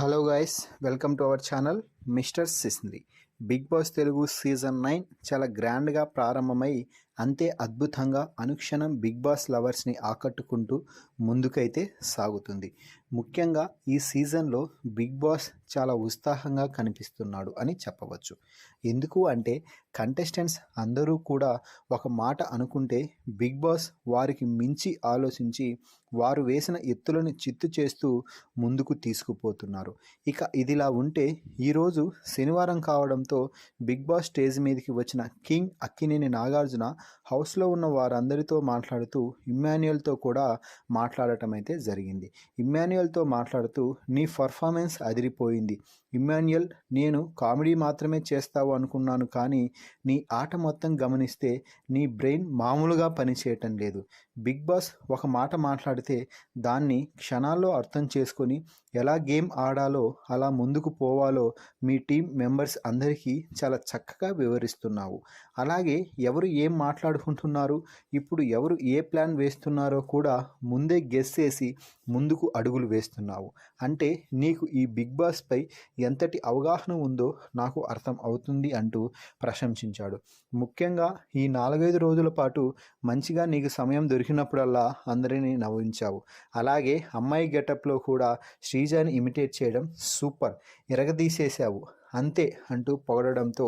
Hello guys, welcome to our channel mister Sisindri. Bigg Boss Telugu season 9 చాలా గ్రాండ్గా ప్రారంభమై అంతే అద్భుతంగా అనుక్షణం బిగ్ బాస్ లవర్స్ని ఆకట్టుకుంటూ ముందుకైతే సాగుతుంది. ముఖ్యంగా ఈ సీజన్లో బిగ్ బాస్ చాలా ఉత్సాహంగా కనిపిస్తున్నాడు అని చెప్పవచ్చు. ఎందుకు అంటే కంటెస్టెంట్స్ అందరూ కూడా ఒక మాట అనుకుంటే బిగ్ బాస్ వారికి మించి ఆలోచించి వారు వేసిన ఎత్తులను చిత్తు చేస్తూ ముందుకు తీసుకుపోతున్నారు. ఇక ఇదిలా ఉంటే ఈరోజు శనివారం కావడంతో బిగ్ బాస్ స్టేజ్ మీదకి వచ్చిన కింగ్ అక్కినేని నాగార్జున హౌస్లో ఉన్న వారందరితో మాట్లాడుతూ ఇమ్మాన్యుయల్తో కూడా మాట్లాడటం అయితే జరిగింది. ఇమ్మాన్యుయల్తో మాట్లాడుతూ నీ పర్ఫార్మెన్స్ అదిరిపోయింది ఇమ్మాన్యుయల్, నేను కామెడీ మాత్రమే చేస్తావు అనుకున్నాను, కానీ నీ ఆట మొత్తం గమనిస్తే నీ బ్రెయిన్ మామూలుగా పనిచేయటం లేదు. బిగ్ బాస్ ఒక మాట మాట్లాడితే దాన్ని క్షణాల్లో అర్థం చేసుకొని ఎలా గేమ్ ఆడాలో అలా ముందుకు పోవాలో మీ టీం మెంబర్స్ అందరికీ చాలా చక్కగా వివరిస్తున్నావు. అలాగే ఎవరు ఏం మాట్లాడుకుంటున్నారు, ఇప్పుడు ఎవరు ఏ ప్లాన్ వేస్తున్నారో కూడా ముందే గెస్ చేసి ముందుకు అడుగులు వేస్తున్నావు. అంటే నీకు ఈ బిగ్ బాస్పై ఎంతటి అవగాహన ఉందో నాకు అర్థం అవుతుంది అంటూ ప్రశంసించాడు. ముఖ్యంగా ఈ 4-5 రోజుల పాటు మంచిగా నీకు సమయం దొరికినప్పుడల్లా అందరినీ నవ్వించావు. అలాగే అమ్మాయి గెటప్లో కూడా శ్రీజాని ఇమిటేట్ చేయడం సూపర్, ఎరగదీసేశావు అంతే అంటూ పొగడడంతో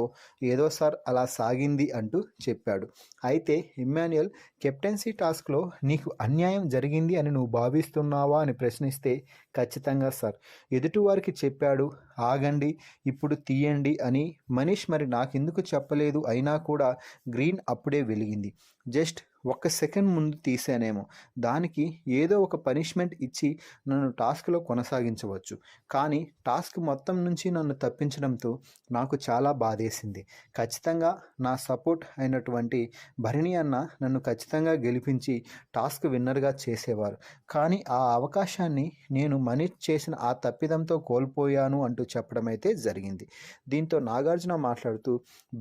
ఏదో సార్ అలా సాగింది అంటూ చెప్పాడు. అయితే ఇమ్మాన్యుయల్ కెప్టెన్సీ టాస్క్లో నీకు అన్యాయం జరిగింది అని నువ్వు భావిస్తున్నావా అని ప్రశ్నిస్తే ఖచ్చితంగా సార్, ఎదుటివారికి చెప్పాడు ఆగండి ఇప్పుడు తీయండి అని మనీష్, మరి నాకెందుకు చెప్పలేదు, అయినా కూడా గ్రీన్ అప్పుడే వెలిగింది, జస్ట్ ఒక్క సెకండ్ ముందు తీసానేమో, దానికి ఏదో ఒక పనిష్మెంట్ ఇచ్చి నన్ను టాస్క్లో కొనసాగించవచ్చు, కానీ టాస్క్ మొత్తం నుంచి నన్ను తప్పించడంతో నాకు చాలా బాధేసింది. ఖచ్చితంగా నా సపోర్ట్ అయినటువంటి భరణి అన్న నన్ను ఖచ్చితంగా గెలిపించి టాస్క్ విన్నర్గా చేసేవారు, కానీ ఆ అవకాశాన్ని నేను మనీష్ చేసిన ఆ తప్పిదంతో కోల్పోయాను అంటూ చెప్పడం అయితే జరిగింది. దీంతో నాగార్జున మాట్లాడుతూ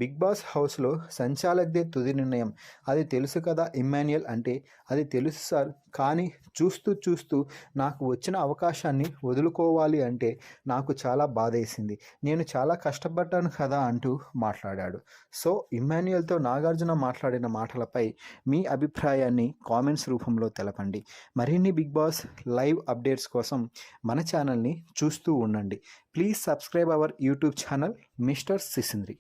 బిగ్ బాస్ హౌస్లో సంచాలకుదే తుది నిర్ణయం, అది తెలుసు కదా ఇమ్మాన్యుయల్ అంటే, అది తెలుసు సార్, కానీ చూస్తూ చూస్తూ నాకు వచ్చిన అవకాశాన్ని వదులుకోవాలి అంటే నాకు చాలా బాధేసింది, నేను చాలా కష్టపడ్డాను కదా అంటూ మాట్లాడాడు. సో ఇమ్మాన్యుయల్తో నాగార్జున మాట్లాడిన మాటలపై మీ అభిప్రాయాన్ని కామెంట్స్ రూపంలో తెలపండి. మరిన్ని బిగ్ బాస్ లైవ్ అప్డేట్స్ కోసం మన ఛానల్ని చూస్తూ ఉండండి. Please subscribe our YouTube channel mister సిసింద్రి.